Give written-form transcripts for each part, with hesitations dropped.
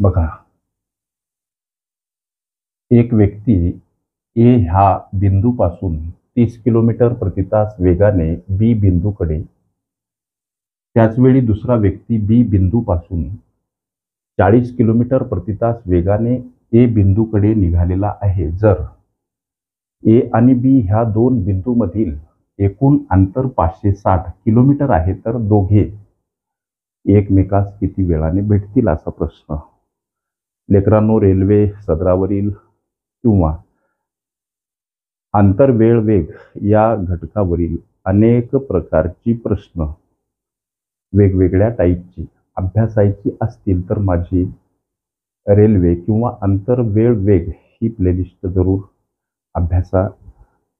बघा, एक व्यक्ती ए ह्या बिंदूपासून 30 किलोमीटर प्रति तास वेगाने बी बिंदूकडे, त्याचवेळी दुसरा व्यक्ती बी बिंदूपासून 40 किलोमीटर प्रति तास वेगाने ए बिंदूकडे निघालेला आहे. जर ए आणि बी ह्या दोन बिंदूमधील एकूण अंतर 560 किलोमीटर आहे, तर दोघे एकमेकास किती वेळाने भेटतील असा प्रश्न. लेकरांनो, रेल्वे सदरावरील किंवा अंतर वेळ वेग या घटकावरील अनेक प्रकारची प्रश्न वेगवेगळ्या टाईपची अभ्यासायची असतील तर माझी रेल्वे किंवा अंतर वेळ वेग ही प्लेलिस्ट जरूर अभ्यासा.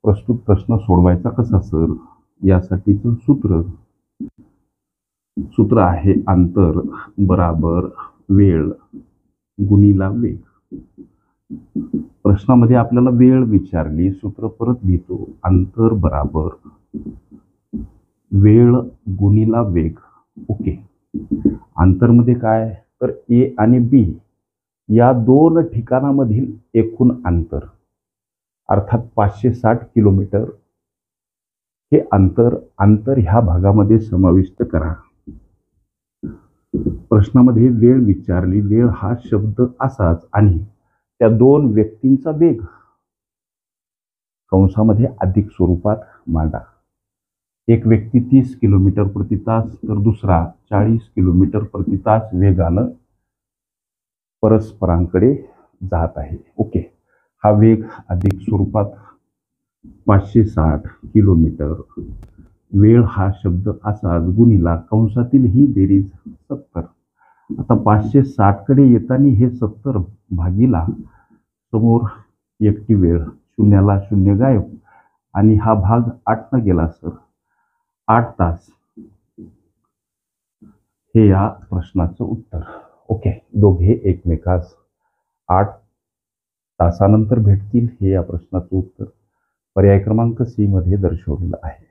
प्रस्तुत प्रश्न सोडवायचा कसा सर, यासाठीचं सूत्र आहे अंतर बराबर वेळ गुणिला वेग. प्रश्नामध्ये आपल्याला वेळ विचारली, सूत्र परत लिहितो, अंतर बराबर वेळ गुणिला वेग. ओके. अंतरमध्ये काय, तर ए आणि बी या दोन ठिकाणामधील एकूण अंतर अर्थात 560 किलोमीटर हे अंतर ह्या भागामध्ये समाविष्ट करा. प्रश्नामध्ये वेळ विचारली, वेळ हा शब्द असाच आणि त्या दोन व्यक्तींचा वेग कंसामध्ये अधिक स्वरूपात मांडा. एक व्यक्ती 30 किलोमीटर प्रति तास तर दुसरा 40 किलोमीटर प्रति तास वेगानं परस्परांकडे जात आहे. ओके. हा वेग अधिक स्वरूपात 560 किलोमीटर, वेळ हा शब्द असाच गुणिला कंसातील ही बेरीज 70. आता 560 कडे येताना हे 70 भागीला समोर एकटी वेळ, शून्याला शून्य गायब आणि हा भाग 8 न गेला सर. 8 तास हे या प्रश्नाचं उत्तर. ओके. दोघे एकमेकास 8 तासानंतर भेटतील हे या प्रश्नाचं उत्तर पर्याय क्रमांक सी मध्ये दर्शवलेलं आहे.